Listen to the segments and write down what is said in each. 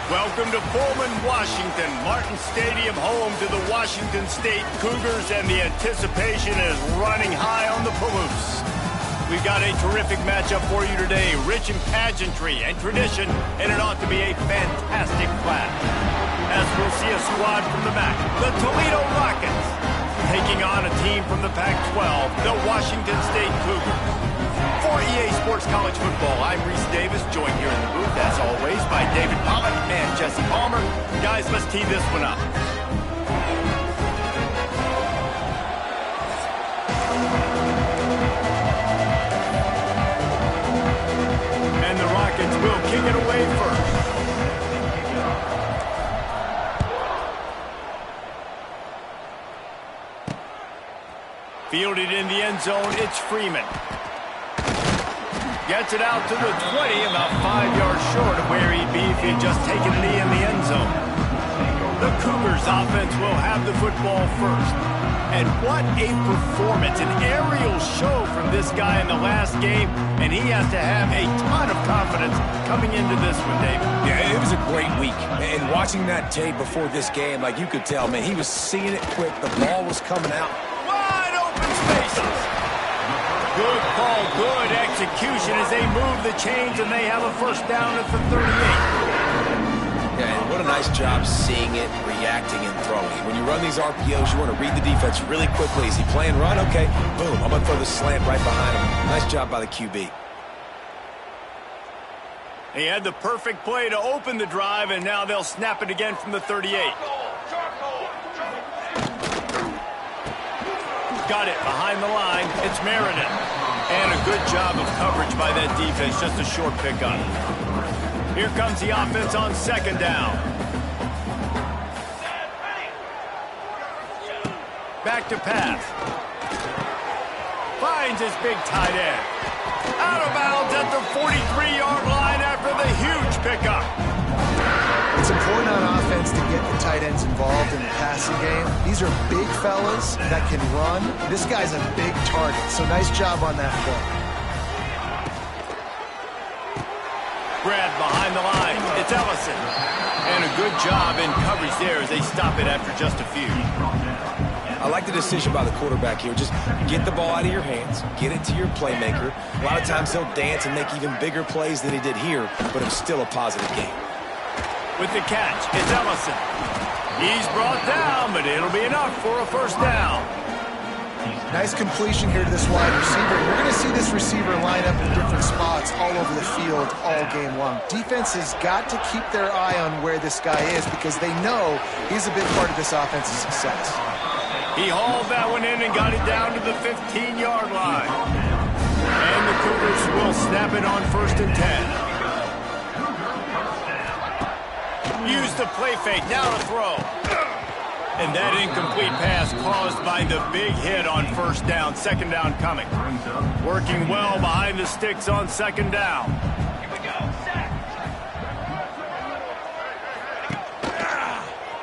Welcome to Pullman, Washington. Martin Stadium, home to the Washington State Cougars, and the anticipation is running high on the Palouse. We've got a terrific matchup for you today, rich in pageantry and tradition, and it ought to be a fantastic clash. As we'll see a squad from the MAC, the Toledo Rockets, taking on a team from the Pac-12, the Washington State Cougars. For EA Sports College Football, I'm Reese Davis, joined here in the booth, as always, by David Pollock and Jesse Palmer. Guys, let's tee this one up. And the Rockets will kick it away first. Fielded in the end zone, it's Freeman. Gets it out to the 20, about 5 yards short of where he'd be if he had just taken a knee in the end zone. The Cougars offense will have the football first. And what a performance, an aerial show from this guy in the last game, and he has to have a ton of confidence coming into this one, David. Yeah, it was a great week. And watching that tape before this game, like you could tell, man, he was seeing it quick. The ball was coming out. Wide open spaces. Good call, good execution as they move the chains, and they have a first down at the 38. Yeah, and what a nice job seeing it, reacting, and throwing. When you run these RPOs, you want to read the defense really quickly. Is he playing run? Okay, boom, I'm going to throw the slant right behind him. Nice job by the QB. He had the perfect play to open the drive, and now they'll snap it again from the 38. Got it behind the line. It's Meredith. And a good job of coverage by that defense. Just a short pickup. Here comes the offense on second down. Back to pass. Finds his big tight end. Out of bounds at the 43-yard line after the huge pickup. It's important on offense to get the tight ends involved in the passing game. These are big fellas that can run. This guy's a big target, so nice job on that play. Brad behind the line. It's Ellison. And a good job in coverage there as they stop it after just a few. I like the decision by the quarterback here. Just get the ball out of your hands, get it to your playmaker. A lot of times he'll dance and make even bigger plays than he did here, but it's still a positive game. With the catch, it's Ellison. He's brought down, but it'll be enough for a first down. Nice completion here to this wide receiver. You're going to see this receiver line up in different spots all over the field all game long. Defense has got to keep their eye on where this guy is because they know he's a big part of this offense's success. He hauled that one in and got it down to the 15-yard line. And the Cougars will snap it on 1st and 10. Use the play fake, now to throw. And that incomplete pass caused by the big hit on first down. Second down coming. Working well behind the sticks on second down. Here we go.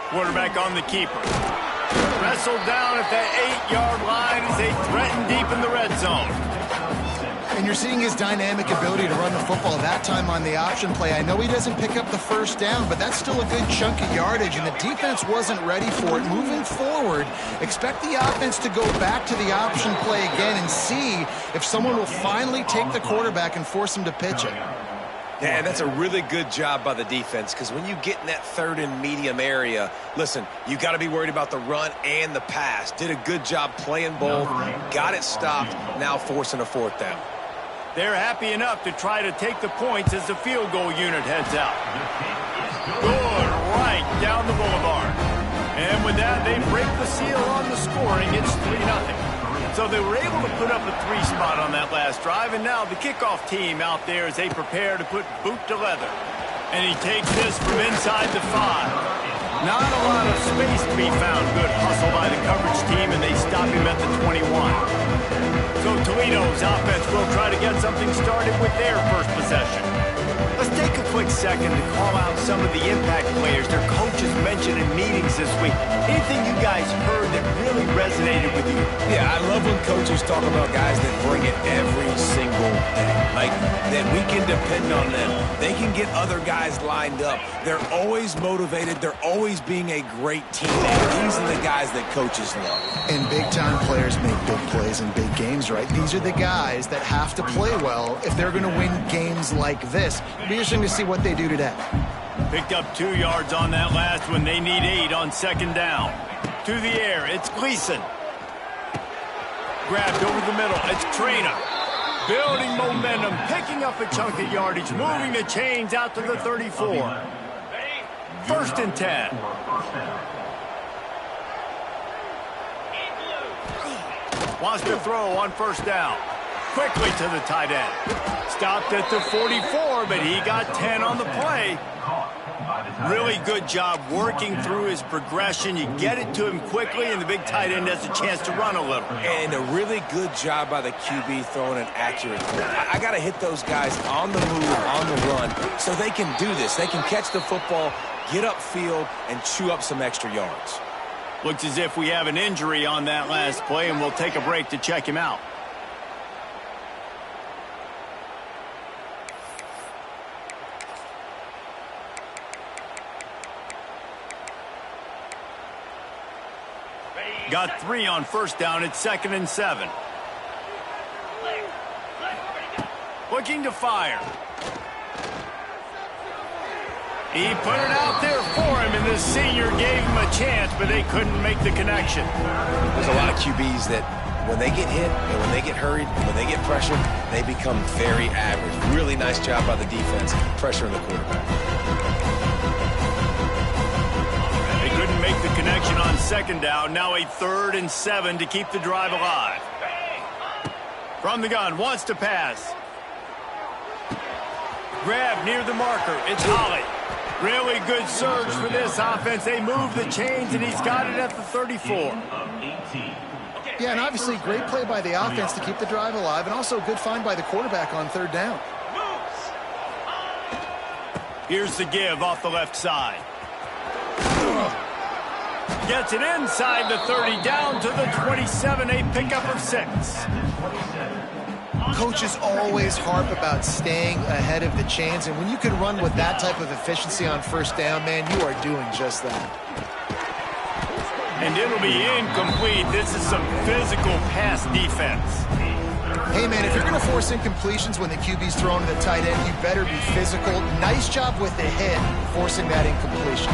Quarterback on the keeper. Wrestled down at the 8-yard line as they threaten deep in the red zone. And you're seeing his dynamic ability to run the football that time on the option play. I know he doesn't pick up the first down, but that's still a good chunk of yardage, and the defense wasn't ready for it. Moving forward, expect the offense to go back to the option play again and see if someone will finally take the quarterback and force him to pitch it. Yeah, that's a really good job by the defense because when you get in that third and medium area, listen, you got to be worried about the run and the pass. Did a good job playing both, got it stopped, now forcing a fourth down. They're happy enough to try to take the points as the field goal unit heads out. Good right down the boulevard. And with that, they break the seal on the scoring. It's 3-0. So they were able to put up a 3 spot on that last drive, and now the kickoff team out there as they prepare to put boot to leather. And he takes this from inside the 5. Not a lot of space to be found. Good hustle by the coverage team, and they stop him at the 21. So Toledo's offense will try to get something started with their first possession. Let's take a quick second to call out some of the impact players their coaches mentioned in meetings this week. Anything you guys heard that really resonated with you? Yeah, I love when coaches talk about guys that bring it every single day. Like, that we can depend on them. They can get other guys lined up. They're always motivated. They're always being a great teammate. These are the guys that coaches love. And big-time players make big plays in big games, right? These are the guys that have to play well if they're going to win games like this. It'll be interesting to see what they do today. Picked up 2 yards on that last one. They need 8 on second down. To the air, it's Gleason. Grabbed over the middle, it's Traina. Building momentum, picking up a chunk of yardage, moving the chains out to the 34. First and 10. Wants to throw on first down. Quickly to the tight end. Stopped at the 44, but he got 10 on the play. Really good job working through his progression. You get it to him quickly, and the big tight end has a chance to run a little. And a really good job by the QB throwing an accurate throw. I got to hit those guys on the move, on the run, so they can do this. They can catch the football, get upfield, and chew up some extra yards. Looks as if we have an injury on that last play, and we'll take a break to check him out. Got 3 on first down. It's 2nd and 7. Looking to fire. He put it out there for him, and the senior gave him a chance, but they couldn't make the connection. There's a lot of QBs that when they get hit and when they get hurried, when they get pressured, they become very average. Really nice job by the defense, pressuring the quarterback. Couldn't make the connection on second down. Now a 3rd and 7 to keep the drive alive. From the gun, wants to pass. Grab near the marker. It's Holly. Really good surge for this offense. They move the chains, and he's got it at the 34. Yeah, and obviously great play by the offense to keep the drive alive, and also good find by the quarterback on 3rd down. Here's the give off the left side. Gets it inside the 30, down to the 27, a pickup of 6. Coaches always harp about staying ahead of the chains, and when you can run with that type of efficiency on first down, man, you are doing just that. And it'll be incomplete. This is some physical pass defense. Hey, man, if you're going to force incompletions when the QB's thrown to the tight end, you better be physical. Nice job with the hit, forcing that incompletion.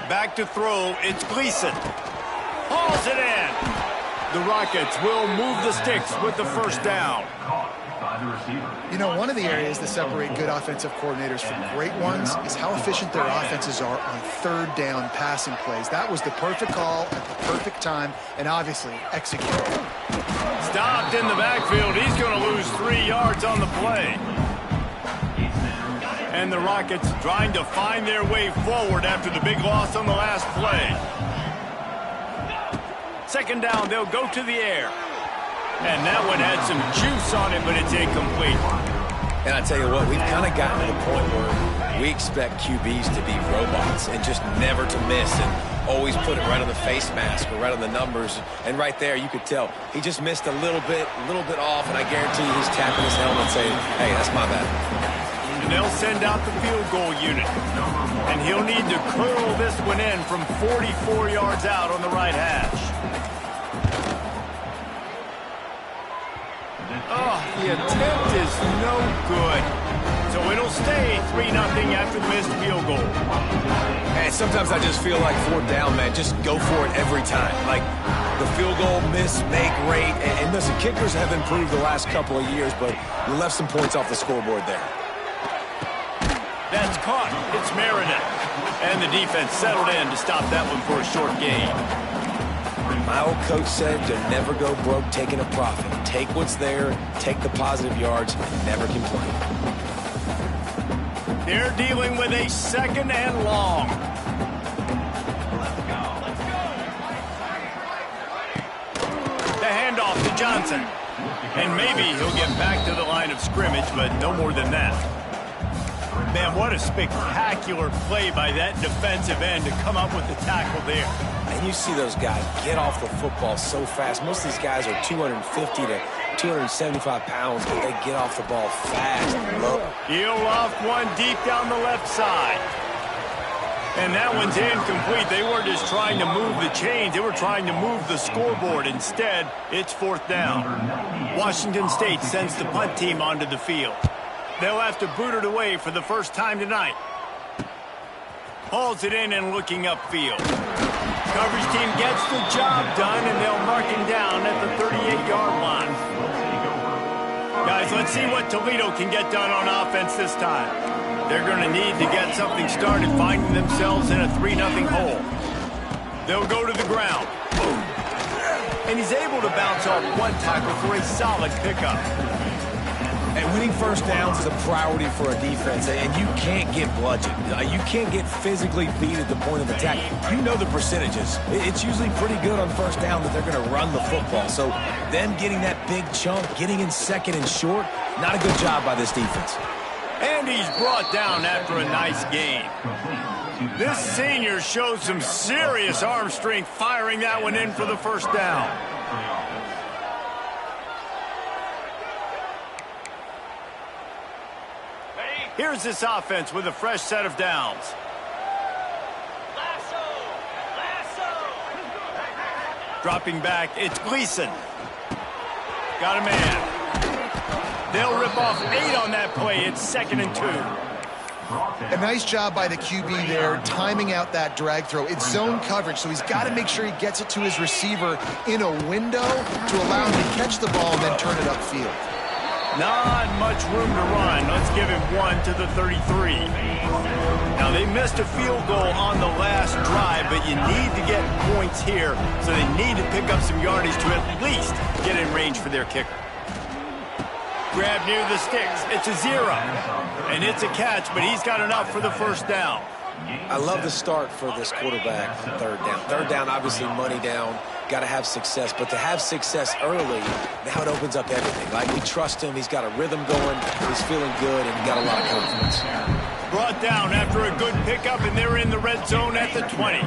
Back to throw, it's Gleason. Hauls it in. The Rockets will move the sticks with the first down. You know, one of the areas that separate good offensive coordinators from great ones is how efficient their offenses are on 3rd down passing plays. That was the perfect call at the perfect time, and obviously executed. Stopped in the backfield. He's going to lose 3 yards on the play. And the Rockets trying to find their way forward after the big loss on the last play. Second down, they'll go to the air. And that one had some juice on it, but it's incomplete. And I tell you what, we've kind of gotten to the point where we expect QBs to be robots and just never to miss and always put it right on the face mask or right on the numbers. And right there, you could tell he just missed a little bit off, and I guarantee he's tapping his helmet saying, hey, that's my bad. And they'll send out the field goal unit. And he'll need to curl this one in from 44 yards out on the right hash. Oh, the attempt is no good. So it'll stay 3-0 after the missed field goal. And sometimes I just feel like 4th down, man, just go for it every time. Like the field goal, miss, make, rate. And listen, kickers have improved the last couple of years, but you left some points off the scoreboard there. That's caught. It's Meredith. And the defense settled in to stop that one for a short gain. My old coach said you'll never go broke taking a profit. Take what's there, take the positive yards, and never complain. They're dealing with a 2nd and long. The handoff to Johnson. And maybe he'll get back to the line of scrimmage, but no more than that. Man, what a spectacular play by that defensive end to come up with the tackle there. And you see those guys get off the football so fast. Most of these guys are 250 to 275 pounds, but they get off the ball fast. Look. He'll loft one deep down the left side. And that one's incomplete. They weren't just trying to move the chains. They were trying to move the scoreboard. Instead, it's fourth down. Washington State sends the punt team onto the field. They'll have to boot it away for the first time tonight. Hauls it in and looking upfield. Coverage team gets the job done, and they'll mark him down at the 38-yard line. Guys, let's see what Toledo can get done on offense this time. They're going to need to get something started, finding themselves in a 3-0 hole. They'll go to the ground. And he's able to bounce off one tackle for a solid pickup. And winning first downs is a priority for a defense, and you can't get bludgeoned. You can't get physically beat at the point of attack. You know the percentages. It's usually pretty good on first down that they're going to run the football. So them getting that big chunk, getting in second and short, not a good job by this defense. And he's brought down after a nice gain. This senior shows some serious arm strength firing that one in for the first down. Here's this offense with a fresh set of downs. Dropping back, it's Gleason. Got a man. They'll rip off 8 on that play. It's 2nd and 2. A nice job by the QB there, timing out that drag throw. It's zone coverage, so he's got to make sure he gets it to his receiver in a window to allow him to catch the ball and then turn it upfield. Not much room to run. Let's give him 1 to the 33. Now, they missed a field goal on the last drive, but you need to get points here, so they need to pick up some yardage to at least get in range for their kicker. Grab near the sticks. It's a 0. And it's a catch, but he's got enough for the first down. I love the start for this quarterback on third down. Third down, obviously, money down. Got to have success. But to have success early, now it opens up everything. Like, we trust him. He's got a rhythm going. He's feeling good, and he got a lot of confidence. Brought down after a good pickup, and they're in the red zone at the 20.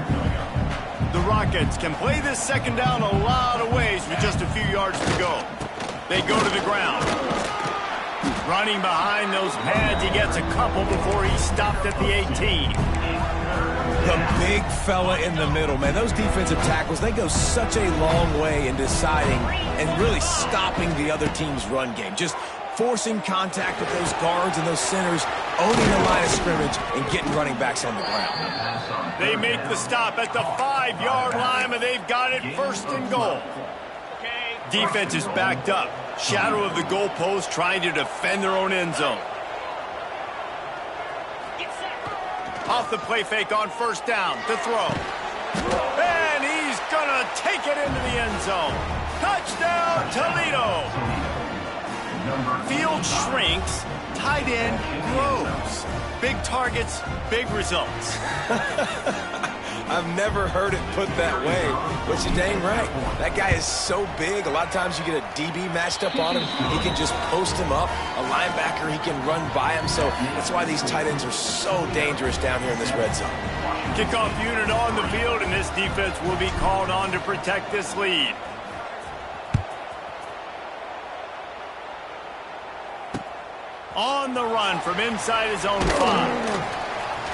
The Rockets can play this second down a lot of ways with just a few yards to go. They go to the ground. Running behind those pads, he gets a couple before he's stopped at the 18. The big fella in the middle, man. Those defensive tackles, they go such a long way in deciding and really stopping the other team's run game. Just forcing contact with those guards and those centers, owning the line of scrimmage, and getting running backs on the ground. They make the stop at the 5-yard line, and they've got it 1st and goal. Defense is backed up. Shadow of the goalpost trying to defend their own end zone. Off the play fake on first down to throw. And he's going to take it into the end zone. Touchdown, Toledo. Field shrinks, tight end grows. Big targets, big results. I've never heard it put that way, but you're dang right. That guy is so big. A lot of times you get a DB matched up on him. He can just post him up. A linebacker, he can run by him. So that's why these tight ends are so dangerous down here in this red zone. Kickoff unit on the field, and this defense will be called on to protect this lead. On the run from inside his own 5.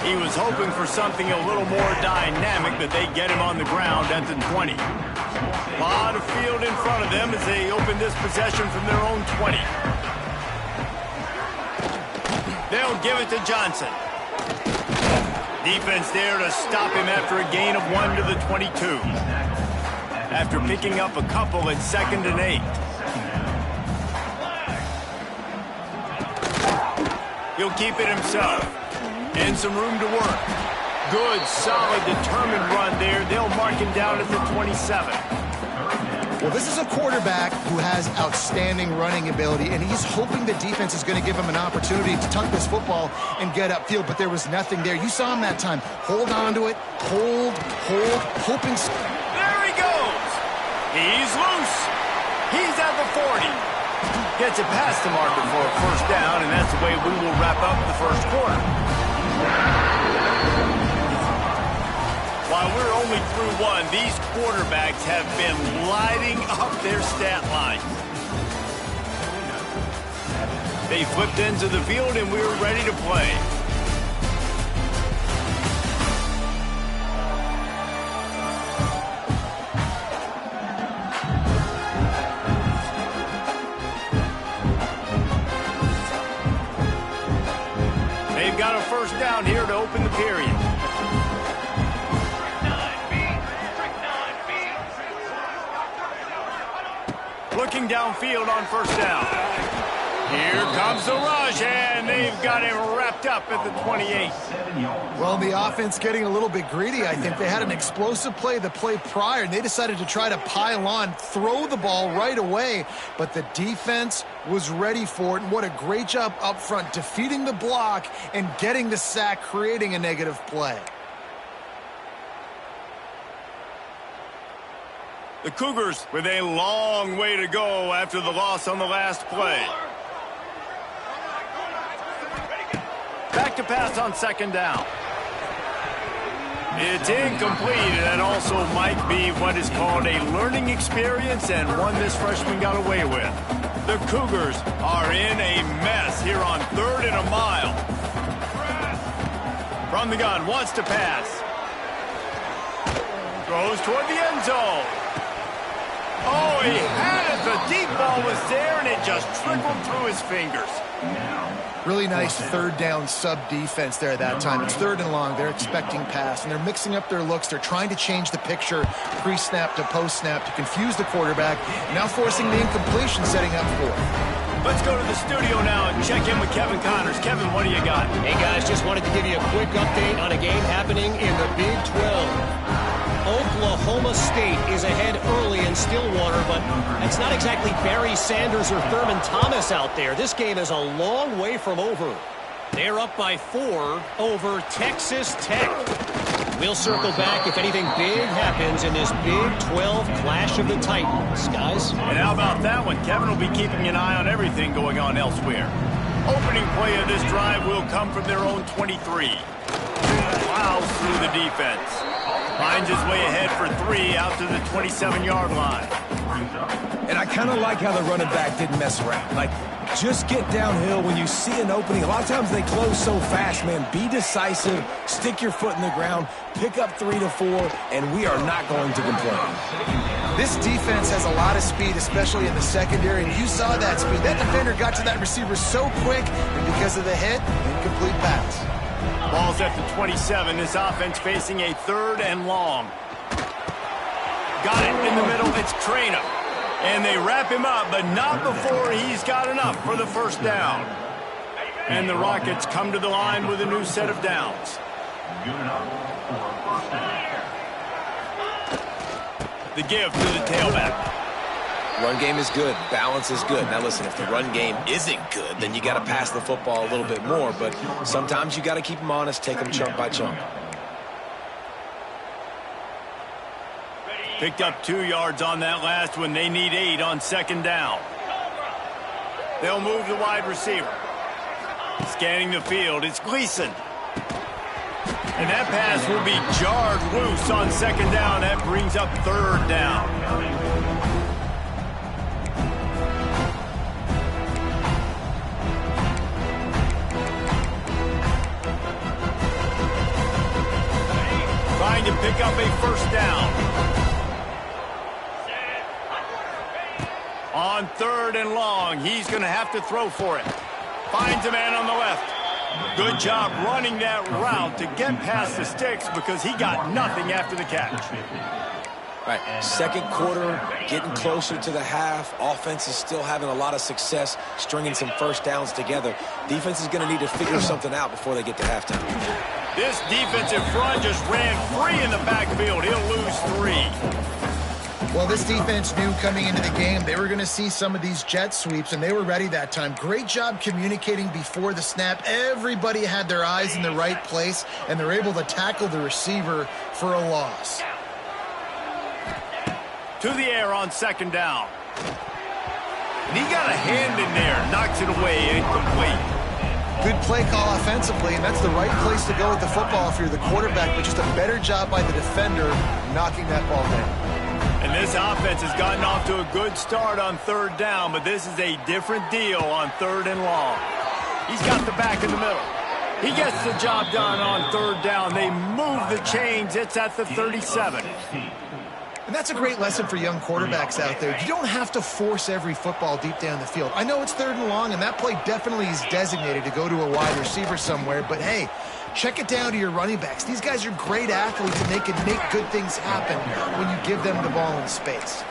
He was hoping for something a little more dynamic, but they get him on the ground at the 20. A lot of field in front of them as they open this possession from their own 20. They'll give it to Johnson. Defense there to stop him after a gain of 1 to the 22. After picking up a couple at 2nd and 8. He'll keep it himself. And some room to work. Good, solid, determined run there. They'll mark him down at the 27. Well, this is a quarterback who has outstanding running ability, and he's hoping the defense is going to give him an opportunity to tuck this football and get upfield, but there was nothing there. You saw him that time. Hold on to it. Hold, hoping. There he goes. He's loose. He's at the 40. Gets it past the marker for a first down, and that's the way we will wrap up the first quarter. While we're only through one, these quarterbacks have been lighting up their stat line. They flipped into the field, and we're ready to play. They've got a first down here to open the period. Looking downfield on first down. Here comes the rush, and they've got him wrapped up at the 28. Well, the offense getting a little bit greedy, I think. They had an explosive play the play prior, and they decided to try to pile on, throw the ball right away. But the defense was ready for it, and what a great job up front, defeating the block and getting the sack, creating a negative play. The Cougars with a long way to go after the loss on the last play. Back to pass on second down. It's incomplete, and that also might be what is called a learning experience and one this freshman got away with. The Cougars are in a mess here on 3rd and a mile. From the gun, wants to pass. Throws toward the end zone. Oh, he had it. The deep ball was there, and it just trickled through his fingers. Really nice third down sub-defense there that time. It's 3rd and long. They're expecting pass, and they're mixing up their looks. They're trying to change the picture pre-snap to post-snap to confuse the quarterback, now forcing the incompletion, setting up for it. Let's go to the studio now and check in with Kevin Connors. Kevin, what do you got? Hey, guys, just wanted to give you a quick update on a game happening in the Big 12. Oklahoma State is ahead early in Stillwater, but it's not exactly Barry Sanders or Thurman Thomas out there. This game is a long way from over. They're up by 4 over Texas Tech. We'll circle back if anything big happens in this Big 12 Clash of the Titans, guys. And how about that one? Kevin will be keeping an eye on everything going on elsewhere. Opening play of this drive will come from their own 23. Plows through the defense. Finds his way ahead for 3 out to the 27-yard line. And I kind of like how the running back didn't mess around. Like, just get downhill when you see an opening. A lot of times they close so fast, man. Be decisive, stick your foot in the ground, pick up 3 to 4, and we are not going to complain. This defense has a lot of speed, especially in the secondary, and you saw that speed. That defender got to that receiver so quick, and because of the hit, incomplete pass. Ball's at the 27. This offense facing a 3rd and long. Got it in the middle. It's Traina. And they wrap him up, but not before he's got enough for the first down. And the Rockets come to the line with a new set of downs. The give to the tailback. Run game is good. Balance is good. Now, listen, if the run game isn't good, then you got to pass the football a little bit more. But sometimes you got to keep them honest, take them chunk by chunk. Picked up 2 yards on that last one. They need 8 on second down. They'll move the wide receiver. Scanning the field, it's Gleason. And that pass will be jarred loose on second down. That brings up 3rd down. Trying to pick up a first down. On 3rd and long, he's going to have to throw for it. Finds a man on the left. Good job running that route to get past the sticks because he got nothing after the catch. Right, second quarter, getting closer to the half. Offense is still having a lot of success stringing some first downs together. Defense is going to need to figure something out before they get to halftime. This defensive front just ran free in the backfield. He'll lose 3. Well, this defense knew coming into the game they were going to see some of these jet sweeps, and they were ready that time. Great job communicating before the snap. Everybody had their eyes in the right place, and they're able to tackle the receiver for a loss. To the air on second down. And he got a hand in there, knocks it away, incomplete. Good play call offensively, and that's the right place to go with the football if you're the quarterback, but just a better job by the defender knocking that ball down. And this offense has gotten off to a good start on third down, but this is a different deal on third and long. He's got the back in the middle. He gets the job done on third down. They move the chains. It's at the 37. And that's a great lesson for young quarterbacks out there. You don't have to force every football deep down the field. I know it's third and long, and that play definitely is designated to go to a wide receiver somewhere, but hey, check it down to your running backs. These guys are great athletes, and they can make good things happen when you give them the ball in space.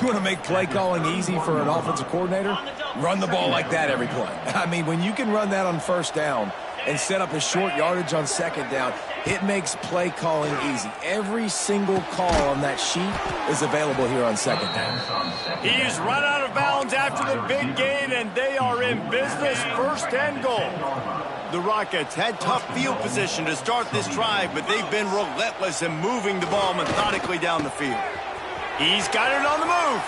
You want to make play calling easy for an offensive coordinator? Run the ball like that every play. I mean, when you can run that on first down and set up a short yardage on second down, it makes play calling easy. Every single call on that sheet is available here on second down. He is run out of bounds after the big gain, and they are in business, first and goal. The Rockets had tough field position to start this drive, but they've been relentless in moving the ball methodically down the field. He's got it on the move.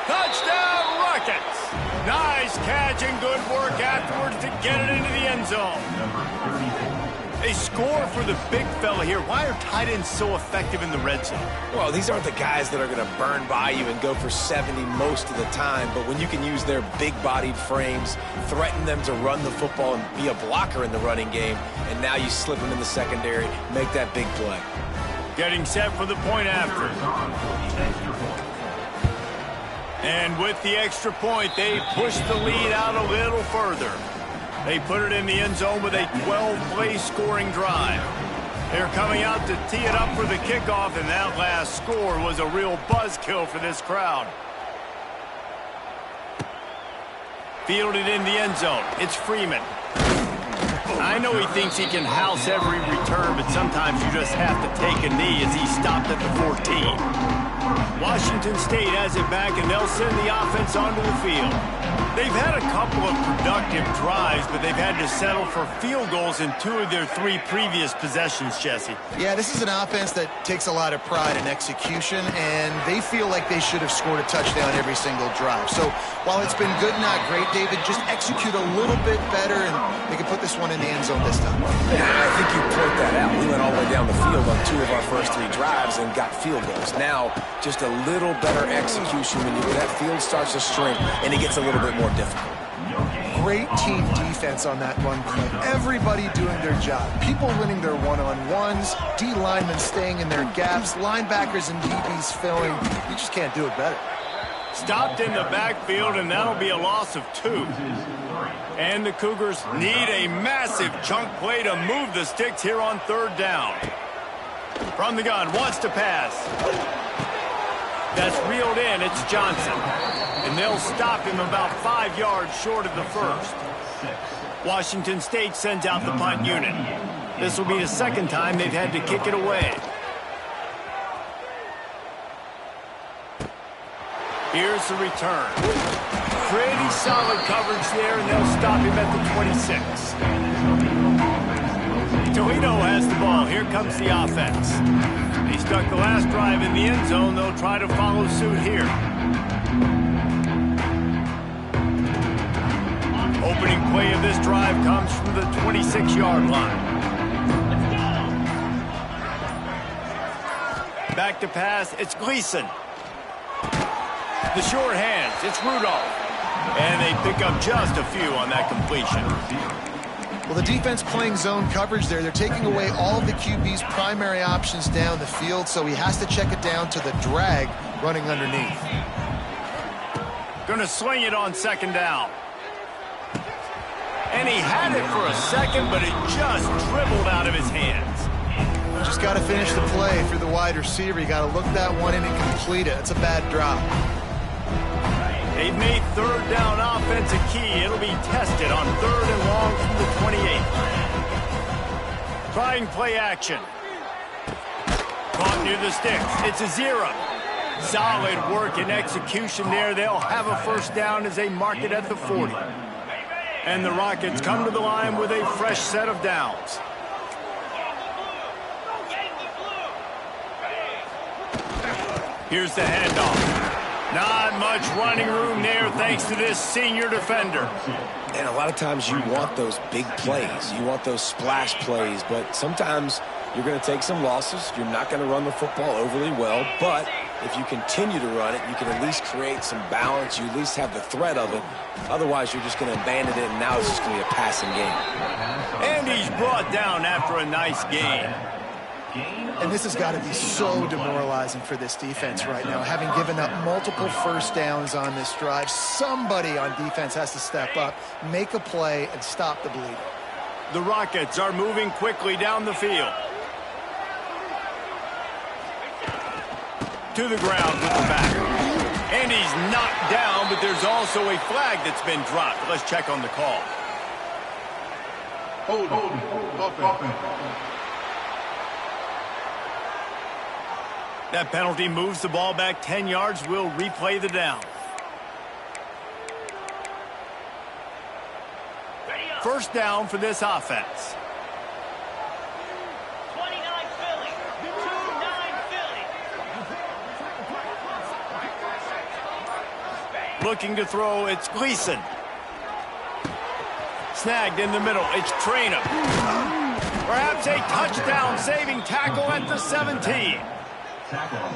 Touchdown, Rockets! Nice catch and good work afterwards to get it into the end zone. A score for the big fella here. Why are tight ends so effective in the red zone? Well, these aren't the guys that are going to burn by you and go for 70 most of the time, but when you can use their big-bodied frames, threaten them to run the football and be a blocker in the running game, and now you slip them in the secondary, make that big play. Getting set for the point after. And with the extra point, they push the lead out a little further. They put it in the end zone with a 12-play scoring drive. They're coming out to tee it up for the kickoff, and that last score was a real buzzkill for this crowd. Fielded in the end zone. It's Freeman. I know he thinks he can house every return, but sometimes you just have to take a knee as he stopped at the 14. Washington State has it back, and they'll send the offense onto the field. They've had a couple of productive drives, but they've had to settle for field goals in 2 of their 3 previous possessions, Jesse. Yeah, this is an offense that takes a lot of pride in execution, and they feel like they should have scored a touchdown every single drive. So while it's been good, not great, David, just execute a little bit better, and they can put this one in the end zone this time. Yeah, I think you point that out. We went all the way down the field on 2 of our first 3 drives and got field goals. Now, just a little better execution when that field starts to shrink and it gets a little bit more difficult. Great team defense on that run play. Everybody doing their job. People winning their one-on-ones, D linemen staying in their gaps, linebackers and DBs filling. You just can't do it better. Stopped in the backfield, and that'll be a loss of 2. And the Cougars need a massive chunk play to move the sticks here on third down. From the gun, wants to pass. That's reeled in. It's Johnson. And they'll stop him about 5 yards short of the first. Washington State sends out the punt unit. This will be the second time they've had to kick it away. Here's the return. Pretty solid coverage there, and they'll stop him at the 26. Toledo has the ball. Here comes the offense. They stuck the last drive in the end zone. They'll try to follow suit here. Opening play of this drive comes from the 26-yard line. Back to pass. It's Gleason. The short hands. It's Rudolph. And they pick up just a few on that completion. Well, the defense playing zone coverage there. They're taking away all of the QB's primary options down the field, so he has to check it down to the drag running underneath. Going to swing it on second down. And he had it for a second, but it just dribbled out of his hands. Just got to finish the play for the wide receiver. You got to look that one in and complete it. It's a bad drop. They've made third down offense a key. It'll be tested on third and long from the 28. Trying play action. Caught near the sticks. It's a 0. Solid work and execution there. They'll have a first down as they mark it at the 40. And the Rockets come to the line with a fresh set of downs. Here's the handoff. Not much running room there thanks to this senior defender. And a lot of times you want those big plays. You want those splash plays, but sometimes you're going to take some losses. You're not going to run the football overly well, but if you continue to run it, you can at least create some balance. You at least have the threat of it. Otherwise, you're just going to abandon it, and now it's just going to be a passing game. And he's brought down after a nice gain. And this has got to be so demoralizing for this defense right now, having given up multiple first downs on this drive. Somebody on defense has to step up, make a play, and stop the bleeding. The Rockets are moving quickly down the field. To the ground with the back. And he's knocked down, but there's also a flag that's been dropped. Let's check on the call. Hold on. That penalty moves the ball back 10 yards. We'll replay the down. First down for this offense. 29 Philly. 2-9 Philly. Looking to throw, it's Gleason. Snagged in the middle, it's Traynham. Perhaps a touchdown-saving tackle at the 17.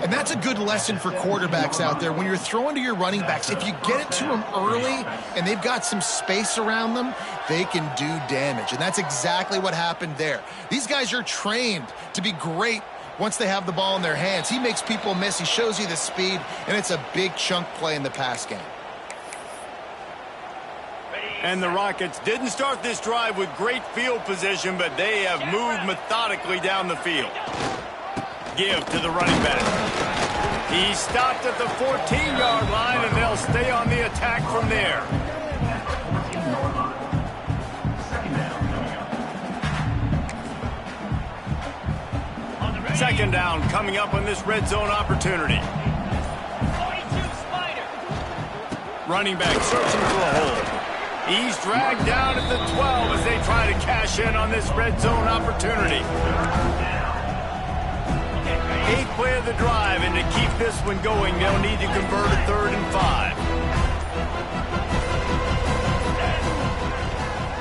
And that's a good lesson for quarterbacks out there. When you're throwing to your running backs, if you get it to them early and they've got some space around them, they can do damage. And that's exactly what happened there. These guys are trained to be great once they have the ball in their hands. He makes people miss. He shows you the speed, and it's a big chunk play in the pass game. And the Rockets didn't start this drive with great field position, but they have moved methodically down the field. Give to the running back. He stopped at the 14-yard line, and they'll stay on the attack from there. Second down coming up on this red zone opportunity. 42 Spider. Running back searching for a hole. He's dragged down at the 12 as they try to cash in on this red zone opportunity. 8th play of the drive, and to keep this one going, they'll need to convert a 3rd and 5.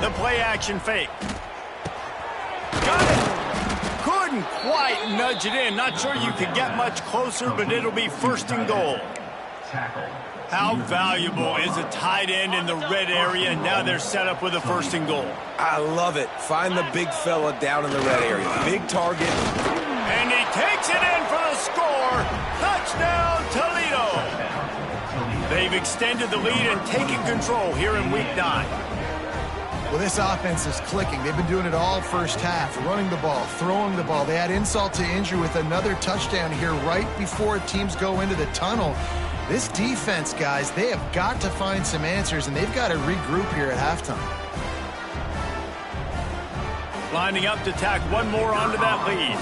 The play action fake. Got it. Couldn't quite nudge it in. Not sure you could get much closer, but it'll be 1st and goal. How valuable is a tight end in the red area, and now they're set up with a 1st and goal. I love it. Find the big fella down in the red area. Big target. And he takes it in for the score. Touchdown, Toledo. They've extended the lead and taken control here in Week 9. Well, this offense is clicking. They've been doing it all first half, running the ball, throwing the ball. They add insult to injury with another touchdown here right before teams go into the tunnel. This defense, guys, they have got to find some answers, and they've got to regroup here at halftime. Lining up to tack one more onto that lead.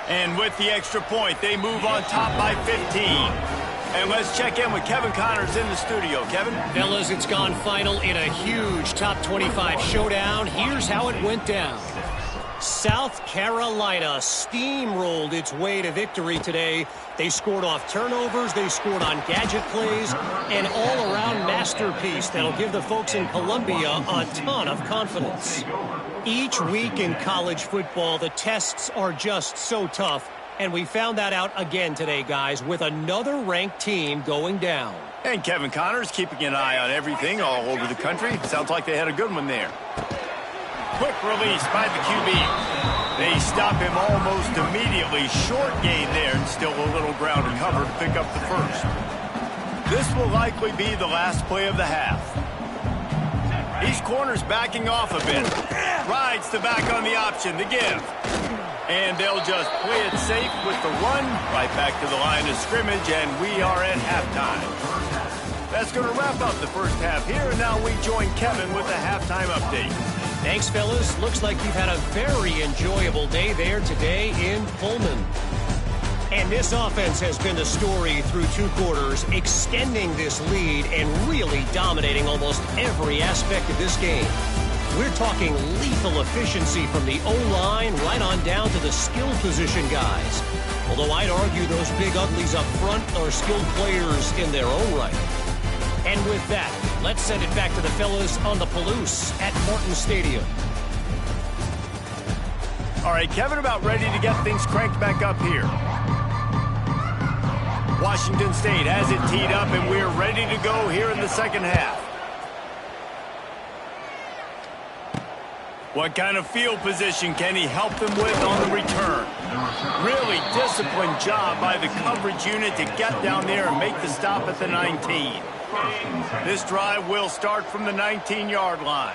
And with the extra point, they move on top by 15. And let's check in with Kevin Connors in the studio. Kevin? Fellas, it's gone final in a huge top 25 showdown. Here's how it went down. South Carolina steamrolled its way to victory today. They scored off turnovers, they scored on gadget plays, an all-around masterpiece that'll give the folks in Columbia a ton of confidence. Each week in college football, the tests are just so tough, and we found that out again today, guys, with another ranked team going down. And Kevin Connors keeping an eye on everything all over the country. Sounds like they had a good one there. Quick release by the QB. They stop him almost immediately. Short gain there, and still a little ground to cover to pick up the first. This will likely be the last play of the half. These corners backing off a bit. Rides the back on the option, the give. And they'll just play it safe with the run. Right back to the line of scrimmage, and we are at halftime. That's going to wrap up the first half here, and now we join Kevin with the halftime update. Thanks, fellas. Looks like you've had a very enjoyable day there today in Pullman. And this offense has been the story through 2 quarters, extending this lead and really dominating almost every aspect of this game. We're talking lethal efficiency from the O-line right on down to the skill position guys. Although I'd argue those big uglies up front are skilled players in their own right. And with that, let's send it back to the fellas on the Palouse at Morton Stadium. All right, Kevin, about ready to get things cranked back up here. Washington State has it teed up, and we're ready to go here in the second half. What kind of field position can he help them with on the return? Really disciplined job by the coverage unit to get down there and make the stop at the 19. This drive will start from the 19-yard line.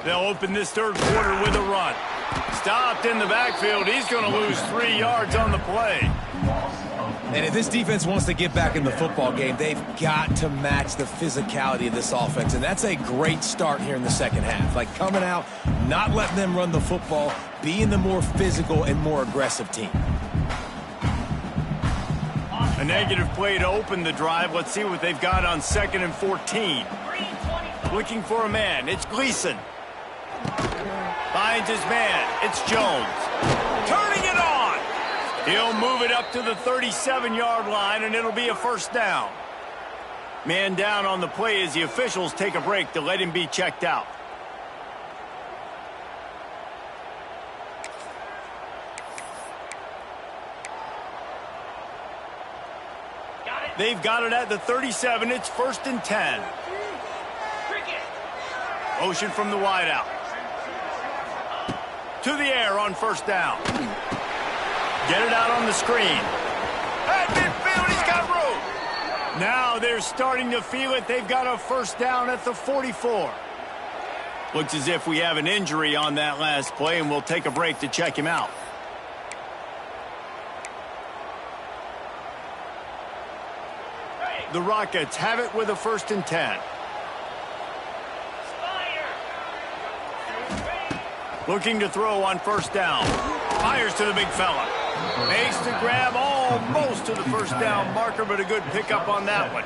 They'll open this third quarter with a run. Stopped in the backfield. He's going to lose 3 yards on the play. And if this defense wants to get back in the football game, they've got to match the physicality of this offense. And that's a great start here in the second half. Like coming out, not letting them run the football, being the more physical and more aggressive team. A negative play to open the drive. Let's see what they've got on 2nd and 14. Looking for a man. It's Gleason. Finds his man. It's Jones. Turning it on. He'll move it up to the 37-yard line, and it'll be a first down. Man down on the play as the officials take a break to let him be checked out. They've got it at the 37. It's 1st and 10. Motion from the wideout. To the air on first down. Get it out on the screen. At midfield, he's got room. Now they're starting to feel it. They've got a first down at the 44. Looks as if we have an injury on that last play, and we'll take a break to check him out. The Rockets have it with a 1st and 10. Looking to throw on first down. Fires to the big fella. Makes the grab almost to the first down marker, but a good pickup on that one.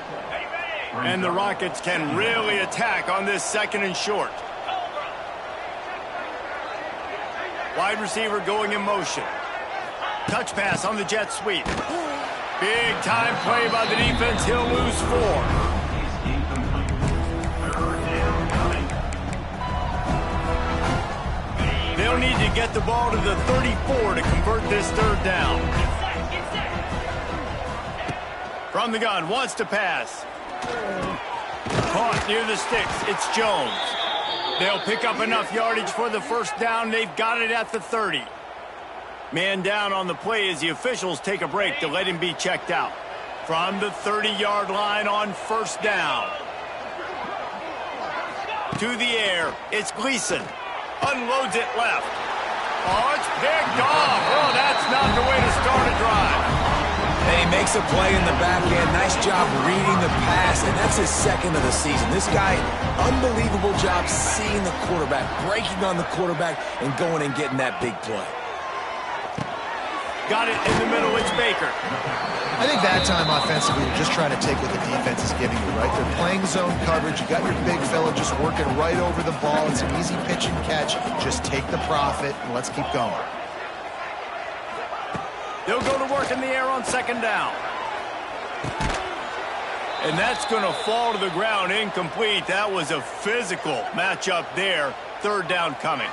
And the Rockets can really attack on this 2nd and short. Wide receiver going in motion. Touch pass on the jet sweep. Big time play by the defense. He'll lose 4. They'll need to get the ball to the 34 to convert this third down. From the gun, wants to pass. Caught near the sticks. It's Jones. They'll pick up enough yardage for the first down. They've got it at the 30. Man down on the play as the officials take a break to let him be checked out. From the 30-yard line on first down. To the air, it's Gleason. Unloads it left. Oh, it's picked off. Oh, that's not the way to start a drive. And he makes a play in the back end. Nice job reading the pass, and that's his 2nd of the season. This guy, unbelievable job seeing the quarterback, breaking on the quarterback, and going and getting that big play. Got it in the middle. It's Baker. I think that time offensively, you're just trying to take what the defense is giving you, right? They're playing zone coverage. You got your big fella just working right over the ball. It's an easy pitch and catch. Just take the profit, and let's keep going. They'll go to work in the air on 2nd down. And that's going to fall to the ground incomplete. That was a physical matchup there. 3rd down coming.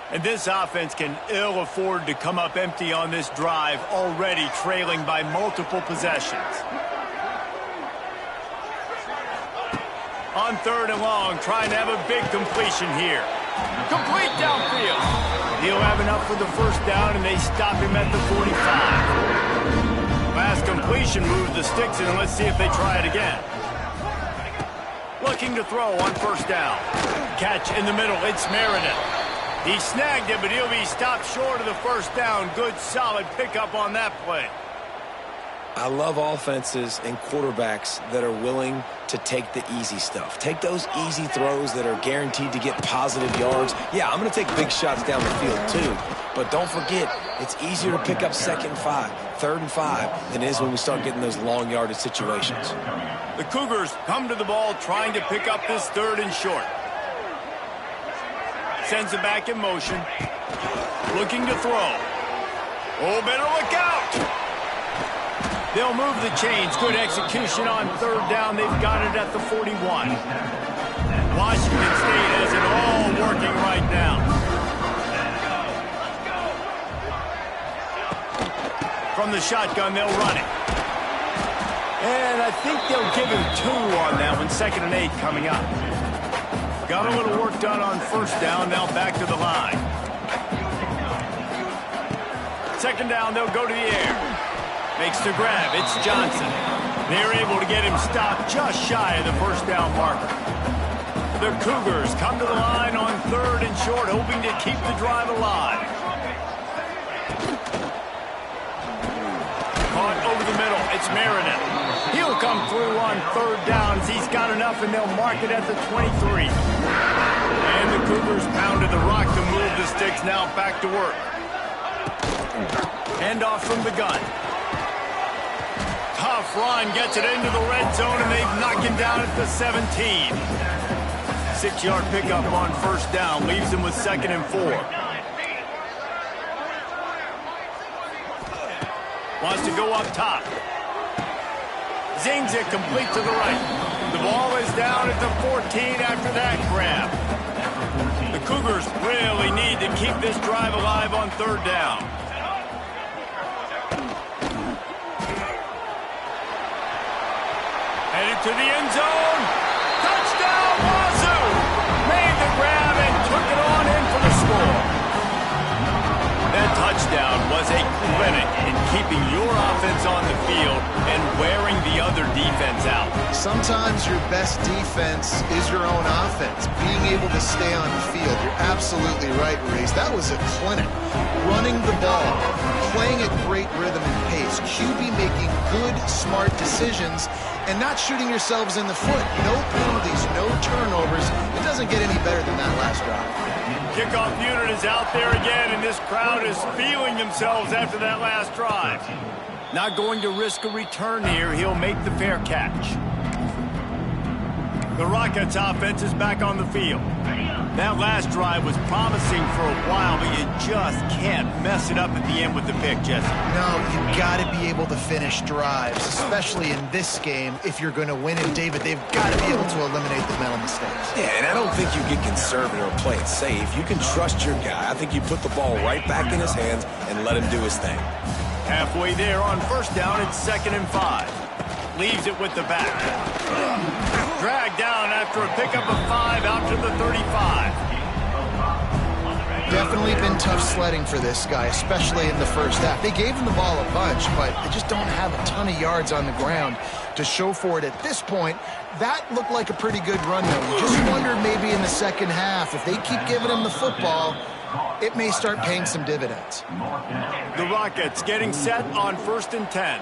And this offense can ill afford to come up empty on this drive, already trailing by multiple possessions. On 3rd and long, trying to have a big completion here. Complete downfield. He'll have enough for the first down, and they stop him at the 45. Last completion moved the sticks, and let's see if they try it again. Looking to throw on first down. Catch in the middle. It's Meredith. He snagged it, but he'll be stopped short of the first down. Good, solid pickup on that play. I love offenses and quarterbacks that are willing to take the easy stuff. Take those easy throws that are guaranteed to get positive yards. Yeah, I'm going to take big shots down the field too, but don't forget, It's easier to pick up 2nd and 5, 3rd and 5 than it is when we start getting those long yardage situations. The Cougars come to the ball trying to pick up this 3rd and short. Sends it back in motion. Looking to throw. Oh, better look out! They'll move the chains. Good execution on 3rd down. They've got it at the 41. Washington State has it all working right now. From the shotgun, they'll run it. And I think they'll give him 2 on that one. 2nd and 8 coming up. Got a little work done on 1st down. Now back to the line. 2nd down, they'll go to the air. Makes the grab. It's Johnson. They're able to get him stopped just shy of the 1st down marker. The Cougars come to the line on 3rd and short, hoping to keep the drive alive. Caught over the middle. It's Meredith. He'll come through on 3rd downs. He's got enough, and they'll mark it at the 23. And the Cougars pounded the rock to move the sticks. Now back to work. Handoff from the gun. Tough run, gets it into the red zone, and they've knocked him down at the 17. 6-yard pickup on 1st down, leaves him with 2nd and 4. Wants to go up top. Zings it complete to the right. The ball is down at the 14 after that grab. The Cougars really need to keep this drive alive on 3rd down. Headed to the end zone. Touchdown, Wazoo! Made the grab and took it on in for the score. That touchdown was a clinic in keeping your offense on the field and wearing the other defense out. Sometimes your best defense is your own offense. Being able to stay on the field. You're absolutely right, Reese. That was a clinic. Running the ball, playing at great rhythm and pace. QB making good, smart decisions and not shooting yourselves in the foot. No penalties, no turnovers. It doesn't get any better than that last drive. Kickoff unit is out there again, and this crowd is feeling themselves after that last drive. Not going to risk a return here. He'll make the fair catch. The Rockets offense is back on the field. That last drive was promising for a while, but you just can't mess it up at the end with the pick, Jesse. No, you've got to be able to finish drives, especially in this game if you're going to win. And, David, they've got to be able to eliminate the mental mistakes. Yeah, and I don't think you get conservative or play it safe. You can trust your guy. I think you put the ball right back in his hands and let him do his thing. Halfway there on 1st down, it's 2nd and 5. Leaves it with the back. Dragged down after a pickup of 5 out to the 35. Definitely been tough sledding for this guy, especially in the 1st half. They gave him the ball a bunch, but they just don't have a ton of yards on the ground to show for it at this point. That looked like a pretty good run, though. You just wonder maybe in the 2nd half, if they keep giving him the football, it may start paying some dividends. The Rockets getting set on 1st and 10.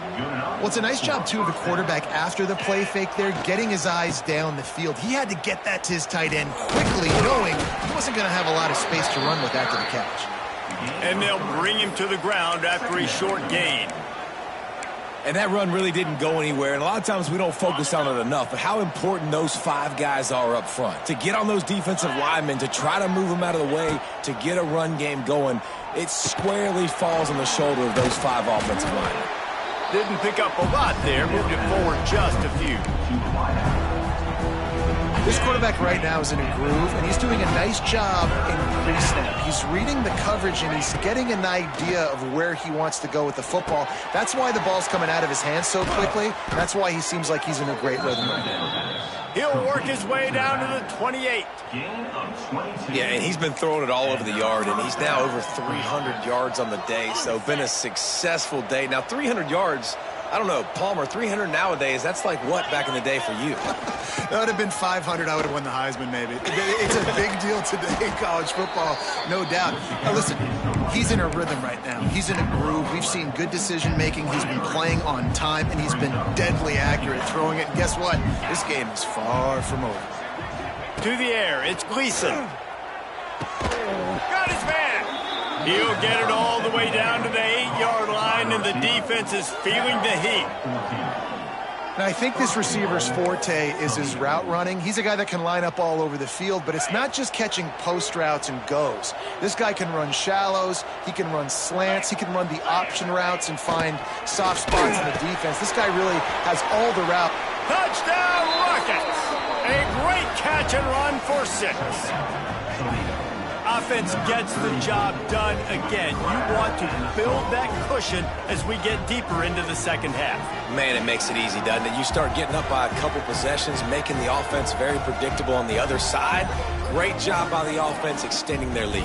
Well, it's a nice job, too, of the quarterback after the play fake there, getting his eyes down the field. He had to get that to his tight end quickly, knowing he wasn't going to have a lot of space to run with after the catch. And they'll bring him to the ground after a short gain. And that run really didn't go anywhere. And a lot of times we don't focus on it enough, but how important those 5 guys are up front. To get on those defensive linemen, to try to move them out of the way, to get a run game going, it squarely falls on the shoulder of those 5 offensive linemen. Didn't pick up a lot there, moved it forward just a few. This quarterback right now is in a groove, and he's doing a nice job in pre-snap. He's reading the coverage, and he's getting an idea of where he wants to go with the football. That's why the ball's coming out of his hands so quickly. That's why he seems like he's in a great rhythm right now. He'll work his way down to the 28. Yeah, and he's been throwing it all over the yard, and he's now over 300 yards on the day, so been a successful day. Now, 300 yards, I don't know, Palmer, 300 nowadays, that's like what back in the day for you? That would have been 500. I would have won the Heisman, maybe. It's a big deal today in college football, no doubt. Now, listen, he's in a rhythm right now. He's in a groove. We've seen good decision-making. He's been playing on time, and he's been deadly accurate throwing it. And guess what? This game is far from over. To the air, it's Gleason. Got his man. He'll get it all the way down to the the defense is feeling the heat. Now, I think this receiver's forte is his route running. He's a guy that can line up all over the field, but it's not just catching post routes and goes. This guy can run shallows, he can run slants, he can run the option routes and find soft spots in the defense. This guy really has all the route. Touchdown Rockets! A great catch and run for 6. Offense gets the job done again. You want to build that cushion as we get deeper into the second half. Man, it makes it easy, doesn't it? You start getting up by a couple possessions, making the offense very predictable on the other side. Great job by the offense extending their lead.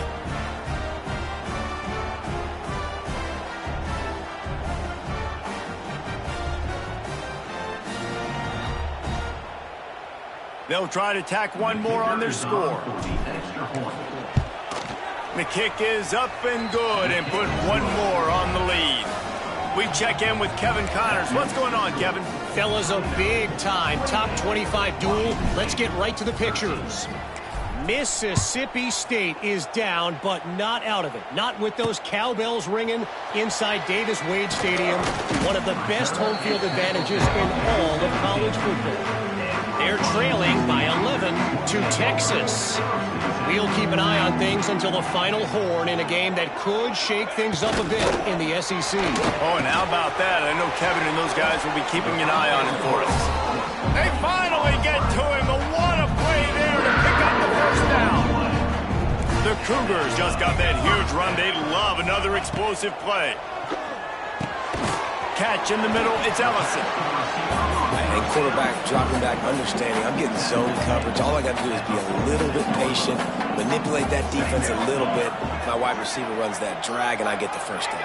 They'll try to tack one more on their score. The kick is up and good and put one more on the lead. We check in with Kevin Connors. What's going on, Kevin? Fellas, a big-time top 25 duel. Let's get right to the pictures. Mississippi State is down, but not out of it. Not with those cowbells ringing inside Davis-Wade Stadium. One of the best home field advantages in all of college football. They're trailing by 11 to Texas. We'll keep an eye on things until the final horn in a game that could shake things up a bit in the SEC. Oh, and how about that? I know Kevin and those guys will be keeping an eye on him for us. They finally get to him. But what a play there to pick up the first down. The Cougars just got that huge run. They love another explosive play. Catch in the middle. It's Ellison. And quarterback dropping back, understanding I'm getting zone coverage. All I got to do is be a little bit patient, manipulate that defense a little bit. My wide receiver runs that drag, and I get the first down.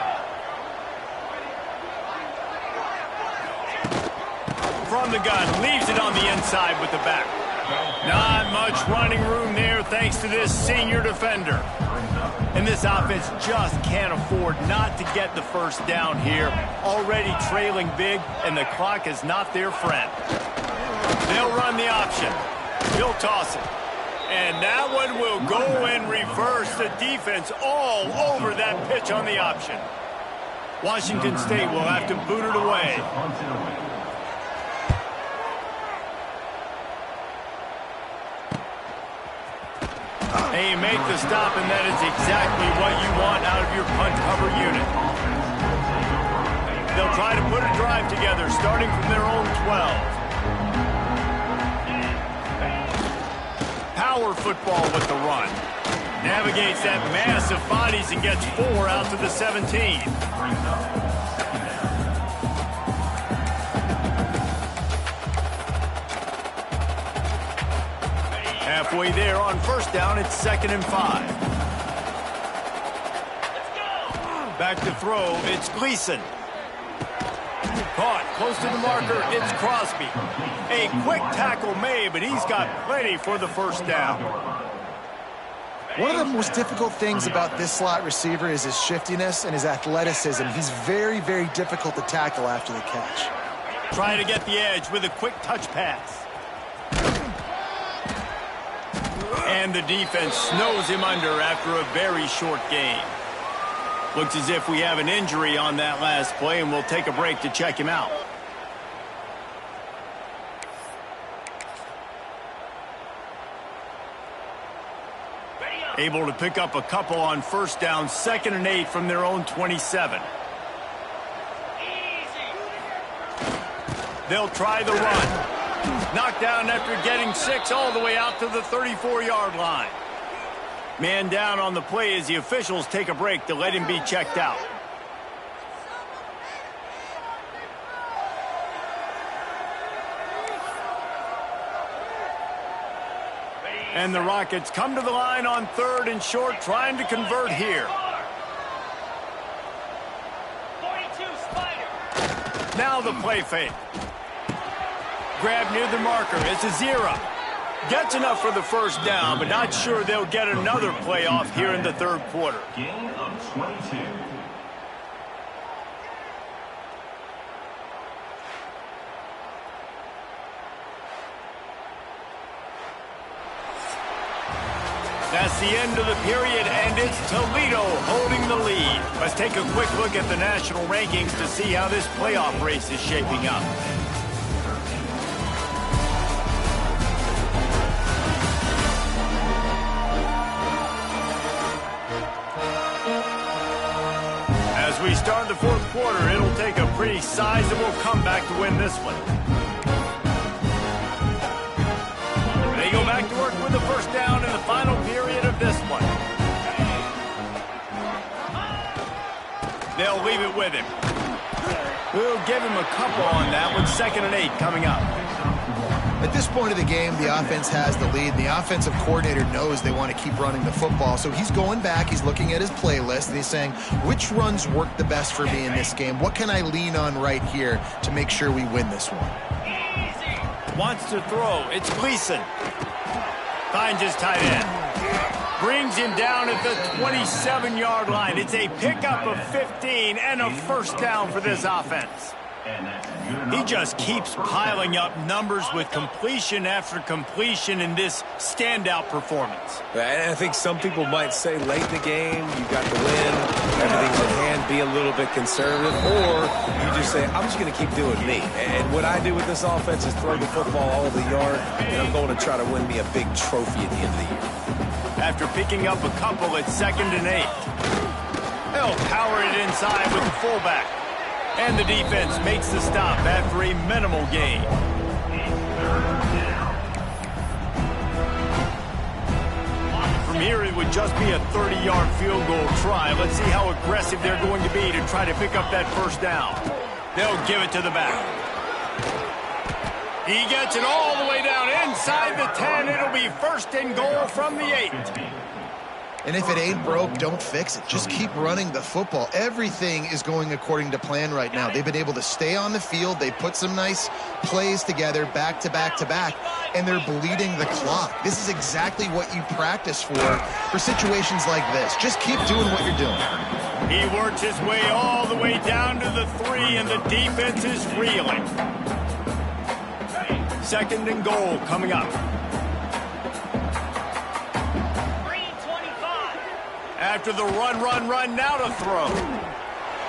From the gun, leaves it on the inside with the back. Not much running room there thanks to this senior defender. And this offense just can't afford not to get the first down here. Already trailing big, and the clock is not their friend. They'll run the option. He'll toss it. And that one will go in reverse. The defense all over that pitch on the option. Washington State will have to boot it away. They make the stop, and that is exactly what you want out of your punt cover unit. They'll try to put a drive together, starting from their own 12. Power football with the run. Navigates that mass of bodies and gets 4 out to the 17. Halfway there on first down, it's 2nd and 5. Back to throw, it's Gleason. Caught close to the marker, it's Crosby. A quick tackle made, but he's got plenty for the first down. One of the most difficult things about this slot receiver is his shiftiness and his athleticism. He's very, very difficult to tackle after the catch. Trying to get the edge with a quick touch pass. And the defense snows him under after a very short game. Looks as if we have an injury on that last play, and we'll take a break to check him out. Able to pick up a couple on first down, 2nd and 8 from their own 27. They'll try the run. Knocked down after getting 6 all the way out to the 34-yard line. Man down on the play as the officials take a break to let him be checked out. And the Rockets come to the line on 3rd and short, trying to convert here. 42 Spider. Now the play fake. Grab near the marker. It's a 0. Gets enough for the first down, but not sure they'll get another play off here in the 3rd quarter. Gain of 22. That's It's the end of the period, and it's Toledo holding the lead. Let's take a quick look at the national rankings to see how this playoff race is shaping up. As we start the fourth quarter, it'll take a pretty sizable comeback to win this one. They go back to work with the first down in the final period of this one. They'll leave it with him. We'll give him a couple on that with 2nd and 8 coming up. At this point of the game, the offense has the lead. The offensive coordinator knows they want to keep running the football, so he's going back, he's looking at his playlist, and he's saying, which runs work the best for me in this game? What can I lean on right here to make sure we win this one? Wants to throw. It's Gleason. Finds his tight end. Brings him down at the 27-yard line. It's a pickup of 15 and a first down for this offense. He just keeps piling up numbers with completion after completion in this standout performance. And I think some people might say late in the game, you got the win, everything's in hand, be a little bit conservative, or you just say, I'm just going to keep doing me. And what I do with this offense is throw the football all over the yard, and I'm going to try to win me a big trophy at the end of the year. After picking up a couple at 2nd and 8. They'll power it inside with the fullback. And the defense makes the stop after a minimal gain. From here, it would just be a 30-yard field goal try. Let's see how aggressive they're going to be to try to pick up that first down. They'll give it to the back. He gets it all the way down inside the 10. It'll be 1st and goal from the 8. And if it ain't broke, don't fix it. Just keep running the football. Everything is going according to plan right now. They've been able to stay on the field. They put some nice plays together back to back to back, and they're bleeding the clock. This is exactly what you practice for situations like this. Just keep doing what you're doing. He works his way all the way down to the 3, and the defense is reeling. 2nd and goal coming up. After the run, now to throw.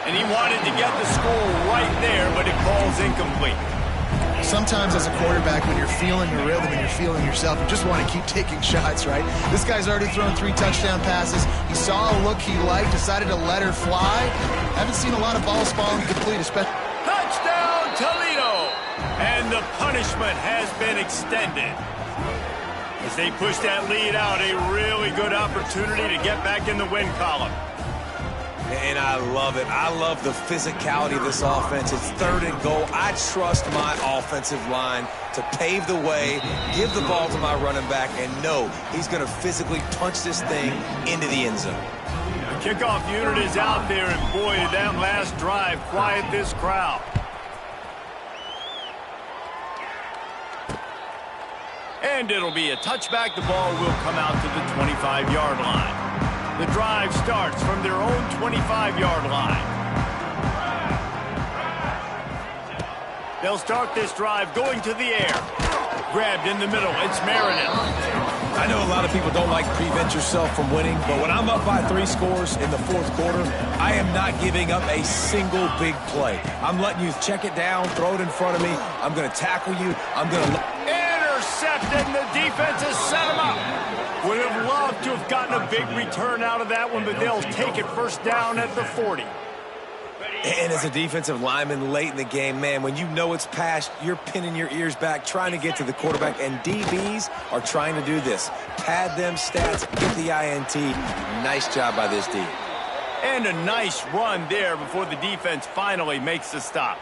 And he wanted to get the score right there, but it falls incomplete. Sometimes as a quarterback, when you're feeling the rhythm and you're feeling yourself, you just want to keep taking shots, right? This guy's already thrown 3 touchdown passes. He saw a look he liked, decided to let her fly. Haven't seen a lot of balls fall incomplete, especially. Touchdown, Toledo! And the punishment has been extended. As they push that lead out, a really good opportunity to get back in the win column. And I love it. I love the physicality of this offense. It's 3rd and goal. I trust my offensive line to pave the way, give the ball to my running back, and know he's going to physically punch this thing into the end zone. The kickoff unit is out there, and boy, did that last drive quiet this crowd. And it'll be a touchback. The ball will come out to the 25-yard line. The drive starts from their own 25-yard line. They'll start this drive going to the air. Grabbed in the middle. It's Meredith. I know a lot of people don't like to prevent yourself from winning, but when I'm up by 3 scores in the 4th quarter, I am not giving up a single big play. I'm letting you check it down, throw it in front of me. I'm going to tackle you. I'm going to... Intercepted, and the defense has set him up. Would have loved to have gotten a big return out of that one, but they'll take it 1st down at the 40. And as a defensive lineman late in the game, man, when you know it's past, you're pinning your ears back, trying to get to the quarterback, and DBs are trying to do this. Pad them stats, get the INT. Nice job by this D. And a nice run there before the defense finally makes the stop.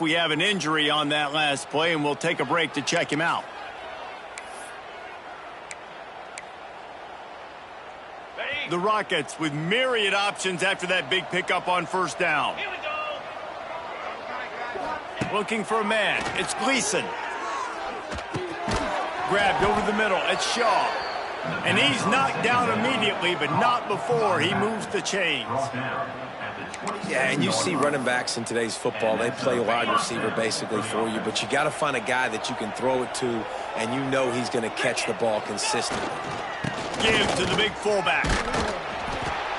if we have an injury on that last play, and we'll take a break to check him out. The Rockets with myriad options after that big pickup on first down. Here we go. Looking for a man. It's Gleason. Grabbed over the middle. It's Shaw. And he's knocked down immediately, but not before he moves the chains. Yeah, and you see running backs in today's football, they play wide receiver basically for you, but you got to find a guy that you can throw it to, and you know he's going to catch the ball consistently. Give to the big fullback.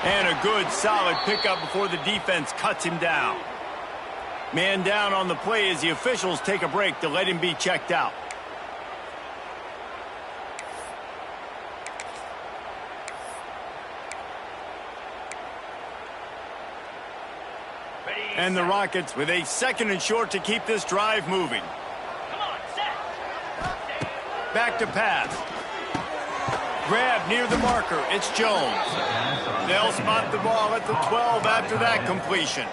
And a good, solid pickup before the defense cuts him down. Man down on the play as the officials take a break to let him be checked out. And the Rockets with a 2nd and short to keep this drive moving. Come on, set. Back to pass. Grab near the marker. It's Jones. They'll spot the ball at the 12 after that completion.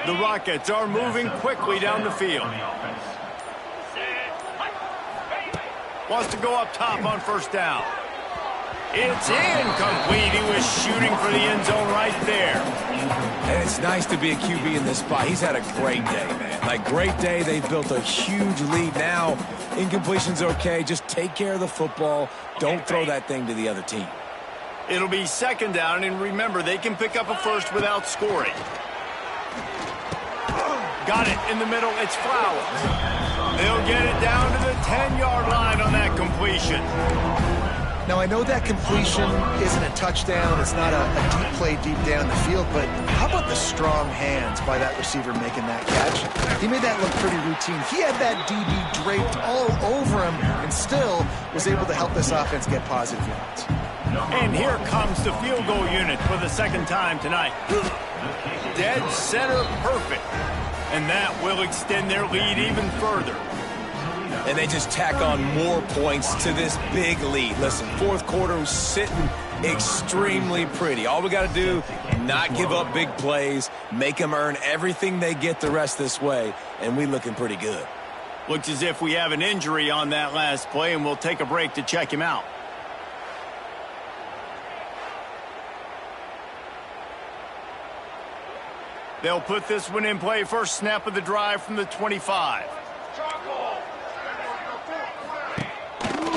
The Rockets are moving quickly down the field. Wants to go up top on first down. It's incomplete. He was shooting for the end zone right there. And it's nice to be a QB in this spot. He's had a great day, man. Like, great day. They've built a huge lead now. Incompletion's okay. Just take care of the football. Don't throw that thing to the other team. It'll be 2nd down, and remember, they can pick up a first without scoring. Got it in the middle. It's Flowers. They'll get it down to the 10-yard line on that completion. Now, I know that completion isn't a touchdown. It's not a deep play deep down the field, but how about the strong hands by that receiver making that catch? He made that look pretty routine. He had that DB draped all over him and still was able to help this offense get positive yards. And here comes the field goal unit for the 2nd time tonight. Dead center perfect. And that will extend their lead even further. And they just tack on more points to this big lead. Listen, 4th quarter was sitting extremely pretty. All we got to do, not give up big plays, make them earn everything they get the rest this way, and we looking pretty good. Looks as if we have an injury on that last play, and we'll take a break to check him out. They'll put this one in play. First snap of the drive from the 25.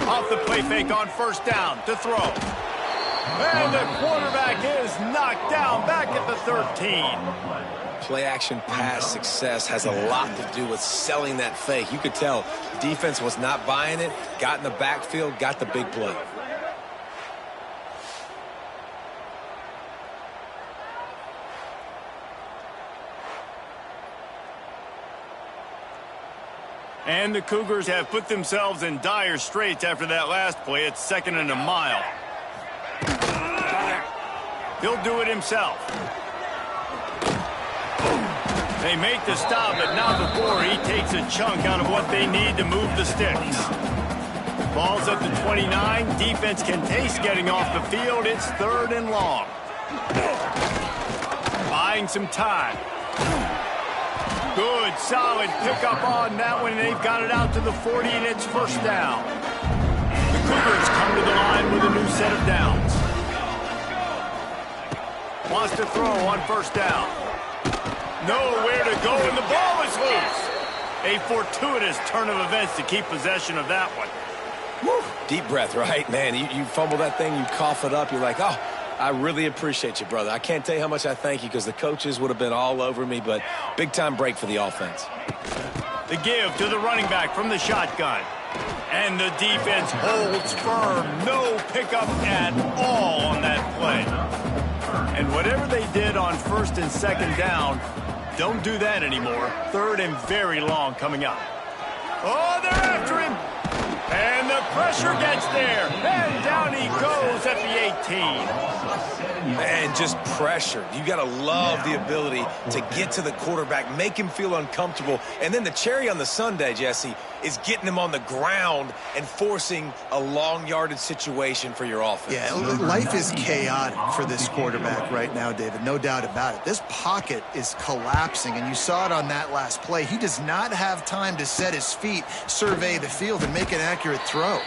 Off the play fake on first down to throw. And the quarterback is knocked down back at the 13. Play action pass success has a lot to do with selling that fake. You could tell defense was not buying it, got in the backfield, got the big play. And the Cougars have put themselves in dire straits after that last play. It's 2nd and a mile. He'll do it himself. They make the stop, but not before he takes a chunk out of what they need to move the sticks. Ball's at the 29. Defense can taste getting off the field. It's 3rd and long. Buying some time. Good, solid pickup on that one. They've got it out to the 40, and it's first down. The Cougars come to the line with a new set of downs. Wants to throw on first down. Nowhere to go, and the ball is loose. A fortuitous turn of events to keep possession of that one. Woo. Deep breath, right? Man, you fumble that thing, you cough it up, you're like, oh, I really appreciate you, brother. I can't tell you how much I thank you because the coaches would have been all over me, but big-time break for the offense. The give to the running back from the shotgun. And the defense holds firm. No pickup at all on that play. And whatever they did on 1st and 2nd down, don't do that anymore. 3rd and very long coming up. Oh, they're after him. And the pressure gets there. And down he goes at the 18. And just pressure. You got to love the ability to get to the quarterback, make him feel uncomfortable. And then the cherry on the sundae, Jesse, is getting him on the ground and forcing a long yardage situation for your offense. Yeah, life is chaotic for this quarterback right now, David. No doubt about it. This pocket is collapsing, and you saw it on that last play. He does not have time to set his feet, survey the field, and make an accurate throw.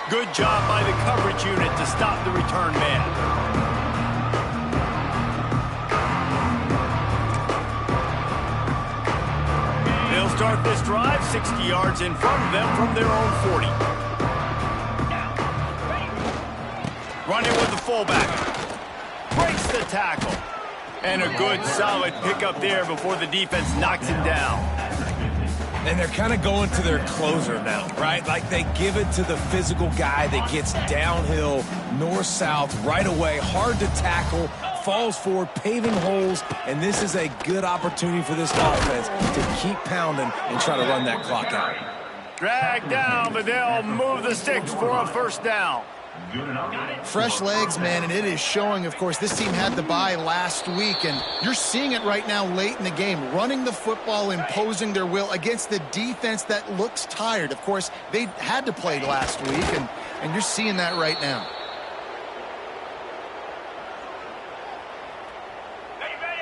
Good job by the coverage unit to stop the return man. They'll start this drive 60 yards in front of them from their own 40. Running with the fullback. Breaks the tackle. And a good solid pickup there before the defense knocks him down. And they're kind of going to their closer now, right? Like they give it to the physical guy that gets downhill, north-south, right away, hard to tackle, falls forward, paving holes, and this is a good opportunity for this offense to keep pounding and try to run that clock out. Drag down, but they'll move the sticks for a first down. Fresh legs, man, and it is showing. Of course, this team had the bye last week, and you're seeing it right now late in the game, running the football, imposing their will against the defense that looks tired. Of course, they had to play last week, and you're seeing that right now.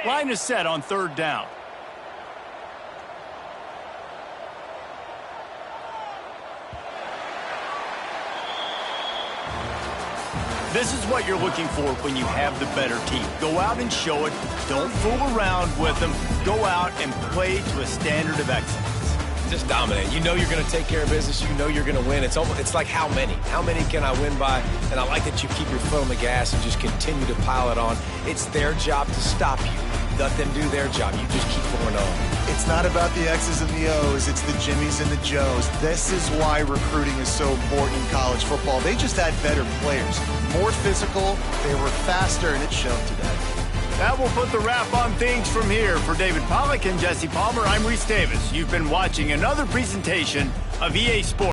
Line is set on third down. This is what you're looking for when you have the better team. Go out and show it. Don't fool around with them. Go out and play to a standard of excellence. Just dominate. You know you're going to take care of business. You know you're going to win. It's like how many? How many can I win by? And I like that you keep your foot on the gas and just continue to pile it on. It's their job to stop you. Let them do their job. You just keep going on. It's not about the X's and the O's. It's the Jimmies and the Joes. This is why recruiting is so important in college football. They just had better players. More physical, they were faster, and it showed today. That will put the wrap on things from here. For David Pollack and Jesse Palmer, I'm Reese Davis. You've been watching another presentation of EA Sports.